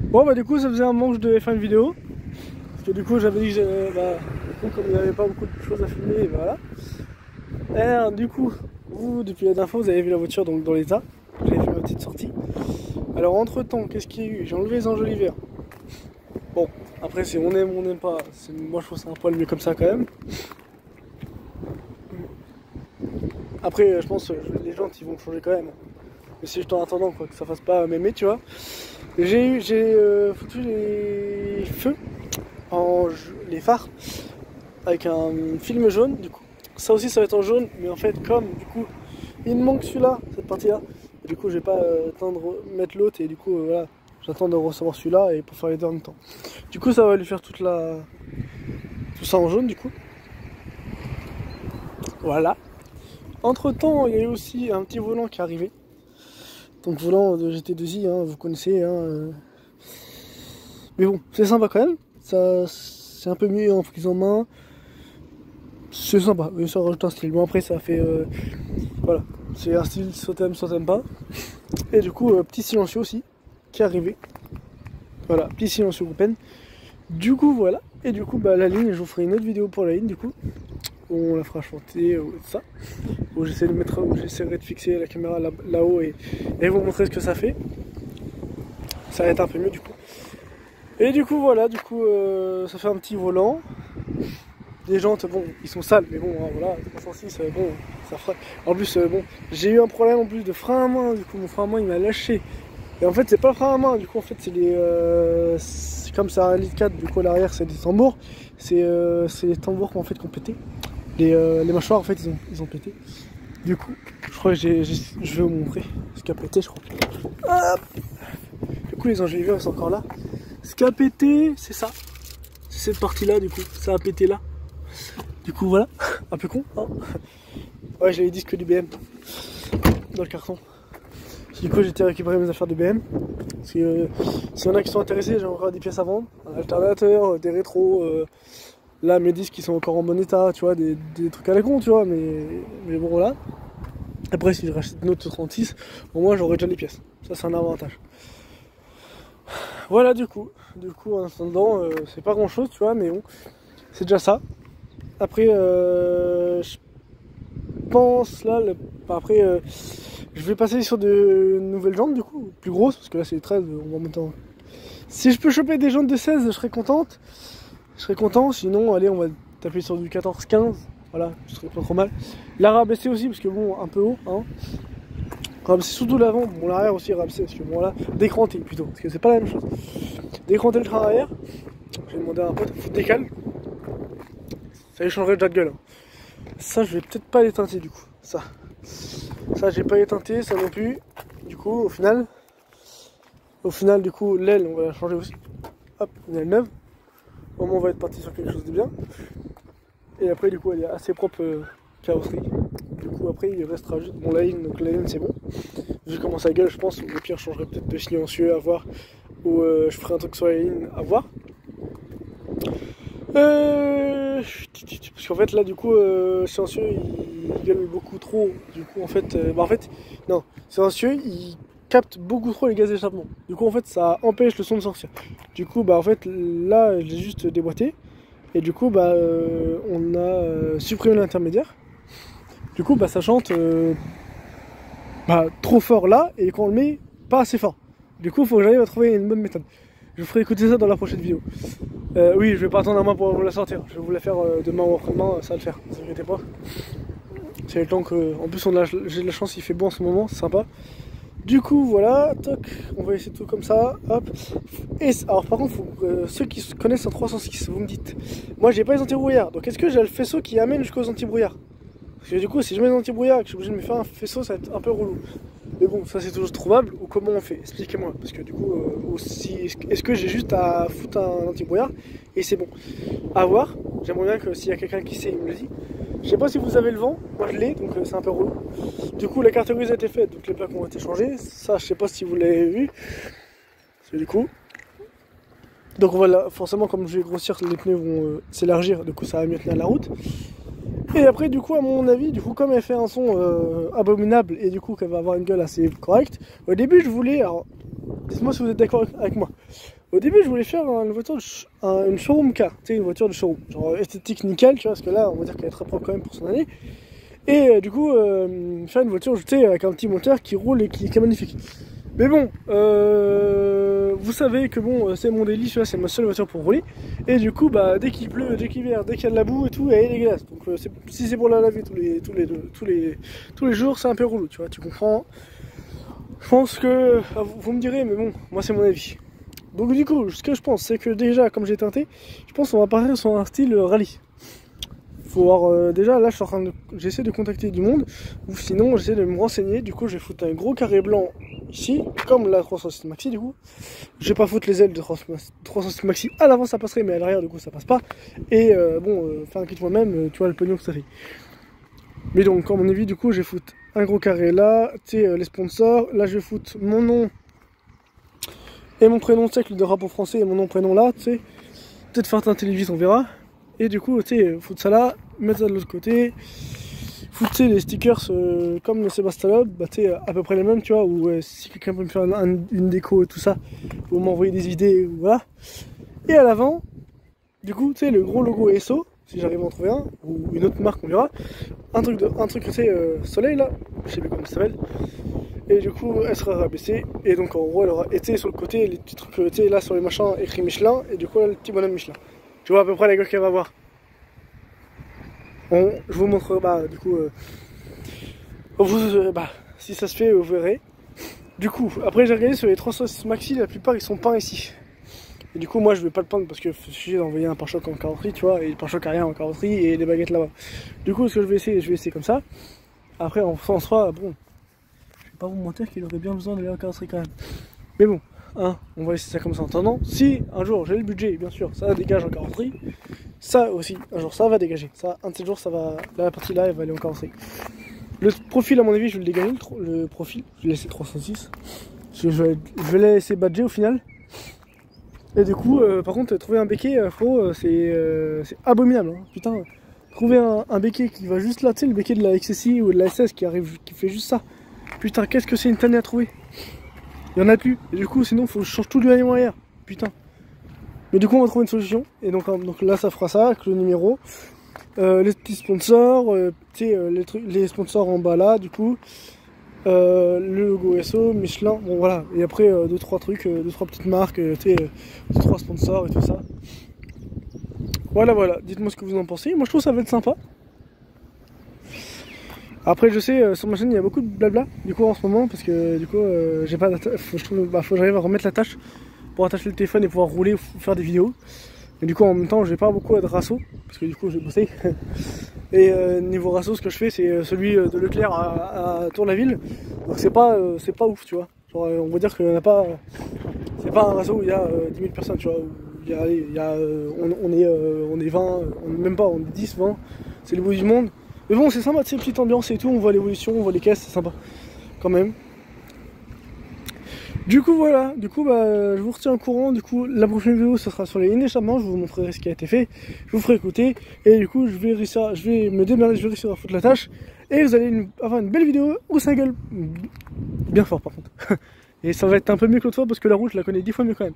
Bon bah du coup ça faisait un moment que je devais faire une vidéo. Parce que du coup j'avais dit que comme il n'y avait pas beaucoup de choses à filmer, et voilà. Et alors, du coup, vous depuis la dernière fois vous avez vu la voiture donc dans l'état. J'avais fait ma petite sortie. Alors entre temps, qu'est-ce qu'il y a eu? J'ai enlevé les enjoliveurs. Bon, après si on aime ou on n'aime pas, moi je trouve ça un poil mieux comme ça quand même. Après je pense que les jantes ils vont changer quand même. Mais c'est juste en attendant quoi, que ça fasse pas m'aimer tu vois. J'ai foutu les feux, les phares, avec un film jaune du coup. Ça aussi ça va être en jaune, mais en fait comme du coup il me manque celui-là, cette partie-là. Du coup je vais pas mettre l'autre et du coup voilà, j'attends de recevoir celui-là et pour faire les deux en même temps. Du coup ça va lui faire tout ça en jaune du coup. Voilà. Entre temps il y a eu aussi un petit volant qui est arrivé. Donc volant de GT2i, hein, vous connaissez. Hein, Mais bon, c'est sympa quand même. Ça, c'est un peu mieux en prise en main. C'est sympa, mais ça rajoute un style. Bon après ça fait... voilà, c'est un style soit t'aimes pas. Et du coup, petit silencieux aussi, qui est arrivé. Voilà, petit silencieux Groupen. Du coup voilà, et du coup la ligne, je vous ferai une autre vidéo pour la ligne du coup. Où on la fera chanter, tout ça. Où j'essaierai de fixer la caméra là-haut et vous montrer ce que ça fait. Ça va être un peu mieux du coup. Et du coup voilà, ça fait un petit volant. Les jantes, bon, ils sont sales, mais bon, hein, voilà, 306, bon, ça fera. En plus, bon, j'ai eu un problème en plus de frein à main, du coup, mon frein à main il m'a lâché. Et en fait, c'est pas le frein à main, du coup, en fait, c'est les. Comme c'est un 1,4 litre, du coup, à l'arrière, c'est des tambours. C'est les tambours qui ont pété. Les mâchoires, en fait, ils ont pété. Du coup, je crois que je vais vous montrer ce qui a pété, je crois. Hop, du coup, les enjoliveurs, ils sont encore là. Ce qui a pété, c'est ça. C'est cette partie-là, du coup, ça a pété là. Du coup voilà, un peu con hein. Ouais j'ai les disques du BM dans le carton. Du coup j'ai été récupérer mes affaires de BM. Parce que s'il y en a qui sont intéressés, j'ai encore des pièces à vendre. Un alternateur, des rétros. Là mes disques ils sont encore en bon état, tu vois, des trucs à la con tu vois, mais bon voilà. Après si je rachète une autre 36, au moins j'aurai déjà les pièces. Ça c'est un avantage. Voilà du coup en attendant c'est pas grand chose tu vois, mais bon, c'est déjà ça. Après, je pense là, après, je vais passer sur de nouvelles jantes du coup, plus grosses, parce que là c'est les 13, on va monter en... Si je peux choper des jantes de 16, je serais contente. Je serais content, sinon, allez, on va taper sur du 14-15, voilà, je serais pas trop mal. La rabaisser aussi, parce que bon, un peu haut, hein. Rabaisser surtout l'avant, bon, l'arrière aussi rabaisser, parce que bon, là, décranter plutôt, parce que c'est pas la même chose. Décranter le train arrière, j'ai demandé à un pote, faut décale. Ça lui changerait déjà de gueule. Ça, je vais peut-être pas les teinter du coup. Ça j'ai pas les teinter, ça non plus. Du coup, au final, du coup, l'aile, on va la changer aussi. Hop, une aile neuve. Au moins, on va être parti sur quelque chose de bien. Et après, du coup, elle est assez propre carrosserie. Du coup, après, il restera juste bon, la ligne. Donc, la ligne, c'est bon. Vu comment ça gueule, je pense. Au pire, je changerai peut-être de silencieux à voir. Ou je ferai un truc sur la ligne à voir. Parce qu'en fait là du coup silencieux il gueule beaucoup trop. Du coup en fait non, silencieux il capte beaucoup trop les gaz d'échappement. Du coup en fait ça empêche le son de sortir. Du coup en fait là j'ai juste déboîté. Et du coup on a supprimé l'intermédiaire. Du coup ça chante trop fort là et quand on le met pas assez fort. Du coup il faut que j'arrive à trouver une bonne méthode. Je vous ferai écouter ça dans la prochaine vidéo. Oui, je vais pas attendre un mois pour vous la sortir. Je vais vous la faire demain ou après-demain, ça va le faire. Ne vous inquiétez pas. C'est le temps que. En plus, j'ai de la chance, il fait beau en ce moment, c'est sympa. Du coup, voilà, toc, on va essayer tout comme ça. Hop. Et alors, par contre, ceux qui connaissent un 306, vous me dites. Moi, j'ai pas les anti-brouillards. Donc, est-ce que j'ai le faisceau qui amène jusqu'aux anti-brouillards? Parce que du coup, si je mets les anti-brouillards et que je suis obligé de me faire un faisceau, ça va être un peu relou. Mais bon, ça c'est toujours trouvable, ou comment on fait? Expliquez-moi, parce que du coup, est-ce que j'ai juste à foutre un anti-brouillard et c'est bon? À voir, j'aimerais bien que s'il y a quelqu'un qui sait, il me le dit. Je sais pas si vous avez le vent, moi je l'ai, donc c'est un peu relou. Du coup, la carte grise a été faite, donc les plaques ont été changées, ça je sais pas si vous l'avez vu. Parce que du coup... Donc on va forcément, comme je vais grossir, les pneus vont s'élargir, du coup ça va mieux tenir la route. Et après du coup à mon avis, du coup comme elle fait un son abominable et du coup qu'elle va avoir une gueule assez correcte, au début je voulais, alors Dites-moi si vous êtes d'accord avec moi. Au début, je voulais faire une voiture, une showroom car, tu sais, une voiture de showroom, genre esthétique nickel, tu vois, parce que là, on va dire qu'elle est très propre quand même pour son année. Et du coup, faire une voiture, tu sais, avec un petit moteur qui roule et qui est magnifique. Mais bon, vous savez que bon, c'est mon délit, c'est ma seule voiture pour rouler. Et du coup, bah, dès qu'il pleut, dès qu'il vient, dès qu'il y a de la boue et tout, elle est dégueulasse. Donc si c'est pour la laver tous les jours, c'est un peu relou, tu vois, tu comprends. Je pense que, vous me direz, mais bon, moi c'est mon avis. Donc du coup, ce que je pense, c'est que déjà, comme j'ai teinté, je pense qu'on va partir sur un style rallye. Faut voir, déjà, là, j'essaie de contacter du monde, ou sinon, j'essaie de me renseigner. Du coup, je vais foutre un gros carré blanc ici, comme la 306 Maxi, du coup. Je vais pas foutre les ailes de 306 Maxi. À l'avant, ça passerait, mais à l'arrière, du coup, ça passe pas. Et faire un kit moi-même, tu vois, le pognon que ça fait. Mais donc, comme mon avis, du coup, je vais foutre un gros carré là, tu sais, les sponsors. Là, je vais foutre mon nom et mon prénom, tu sais, avec le drapeau français et mon nom, prénom là, tu sais. Peut-être faire teinter les vis, on verra. Et du coup, tu sais, foutre ça là, mettre ça de l'autre côté. Foutre les stickers comme le Sébastien, bah, tu sais, à peu près les mêmes, tu vois. Ou si quelqu'un peut me faire une déco et tout ça, ou m'envoyer des idées, voilà. Et à l'avant, du coup, tu sais, le gros logo ESSO, si j'arrive à en trouver un, ou une autre marque, on verra. Un truc, tu sais, soleil là, je sais plus comment ça s'appelle. Et du coup, elle sera rabaissée. Et donc, en gros, elle aura été sur le côté, les petits trucs, tu sais, là sur les machins écrit Michelin. Et du coup, là, le petit bonhomme Michelin. Tu vois à peu près la gueule qu'elle va avoir. Bon, je vous montre, bah, du coup, bah, si ça se fait, vous verrez. Du coup, après, j'ai regardé sur les 306 Maxi, la plupart ils sont peints ici. Et du coup, moi, je vais pas le peindre parce que je suis d'envoyer un pare-choc en carrosserie, tu vois, et le pare-choc à rien en carrosserie et les baguettes là-bas. Du coup, ce que je vais essayer comme ça. Après, en soi, bon. Pas vous mentir qu'il aurait bien besoin d'aller en carrosserie quand même. Mais bon, hein, on va laisser ça comme ça en attendant. Si un jour j'ai le budget, bien sûr, ça dégage en carrosserie. Ça aussi, un jour ça va dégager. Ça, un de ces jours, ça va. La partie là, elle va aller en carrosserie. Le profil, à mon avis, je vais le dégager. Le profil, je vais laisser 306. Je vais laisser badger au final. Et du coup, par contre, trouver un béquet, frérot, c'est abominable. Hein. Putain, trouver un béquet qui va juste là, tu sais, le béquet de la XSI ou de la SS qui fait juste ça. Putain, qu'est-ce que c'est une tannée à trouver. Il y en a plus. Et du coup, sinon, faut que je change tout le haillon arrière. Putain. Mais du coup, on va trouver une solution. Et donc là, ça fera ça avec le numéro. Les petits sponsors. Tu sais, les sponsors en bas là, du coup. Le logo SO, Michelin. Bon, voilà. Et après, 2-3 trucs, 2-3 petites marques. Tu sais, 2-3 sponsors et tout ça. Voilà, voilà. Dites-moi ce que vous en pensez. Moi, je trouve que ça va être sympa. Après, je sais, sur ma chaîne, il y a beaucoup de blabla, du coup, en ce moment, parce que, du coup, j'ai pas d'attache, faut que j'arrive à remettre l'attache pour attacher le téléphone et pouvoir rouler ou faire des vidéos. Mais du coup, en même temps, j'ai pas beaucoup de rasso, parce que du coup, j'ai bossé. Et niveau rasso, ce que je fais, c'est celui de Leclerc à Tour-la-Ville. Donc, c'est pas ouf, tu vois. Genre, on va dire qu'il y en a pas. C'est pas un rasso où il y a 10 000 personnes, tu vois. On est 20, même pas, on est 10, 20. C'est le bout du monde. Mais bon, c'est sympa, tu sais, petite ambiance et tout, on voit l'évolution, on voit les caisses, c'est sympa, quand même. Du coup, voilà, du coup, bah, je vous retiens au courant, du coup, la prochaine vidéo, ce sera sur les lignes d'échappement, je vous montrerai ce qui a été fait, je vous ferai écouter, et du coup, je vais me démerder, je vais réussir à foutre la tâche, et vous allez avoir une belle vidéo où ça gueule bien fort, par contre. Et ça va être un peu mieux que l'autre fois, parce que la route, je la connais 10 fois mieux quand même.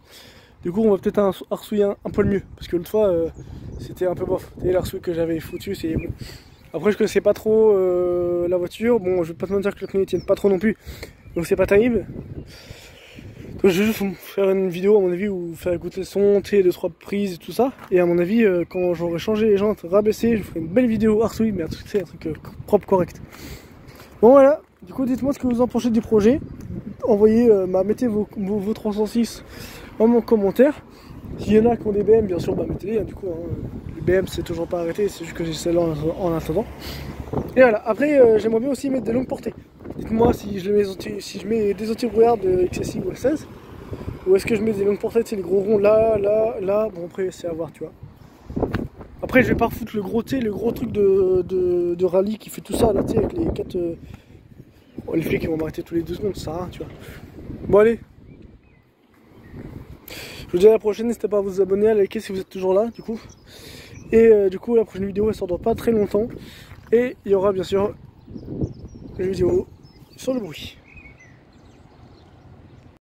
Du coup, on va peut-être arsouiller un peu le mieux, parce que l'autre fois, c'était un peu bof. Et l'arsouille que j'avais foutu, c'est bon. Après, je connaissais pas trop la voiture. Bon, je vais pas te mentir que les pneus tiennent pas trop non plus. Donc, c'est pas terrible. Donc, je vais juste faire une vidéo, à mon avis, où faire écouter le son, 2-3 prises et tout ça. Et à mon avis, quand j'aurai changé les jantes, rabaissé, je ferai une belle vidéo arsouille, mais un truc propre, correct. Bon, voilà. Du coup, dites-moi ce que vous en pensez du projet. Envoyez, mettez vos 306 en commentaire. S'il y en a qui ont des BM, bien sûr, bah mettez-les. Hein, du coup, hein, les BM, c'est toujours pas arrêté, c'est juste que j'ai celle-là en attendant. Et voilà. Après, j'aimerais bien aussi mettre des longues portées. Dites-moi si je mets des anti-brouillard de XSI ou S16, ou est-ce que je mets des longues portées, c'est les gros ronds là. Bon, après, c'est à voir, tu vois. Après, je vais pas refoutre le gros truc de rallye qui fait tout ça, là, tu sais, avec les 4. Oh, les flics, ils vont m'arrêter tous les 2 secondes, ça sert à rien, tu vois. Bon, allez. Je vous dis à la prochaine, n'hésitez pas à vous abonner, à liker si vous êtes toujours là, du coup. Et du coup, la prochaine vidéo, elle sort dans pas très longtemps. Et il y aura bien sûr une vidéo sur le bruit.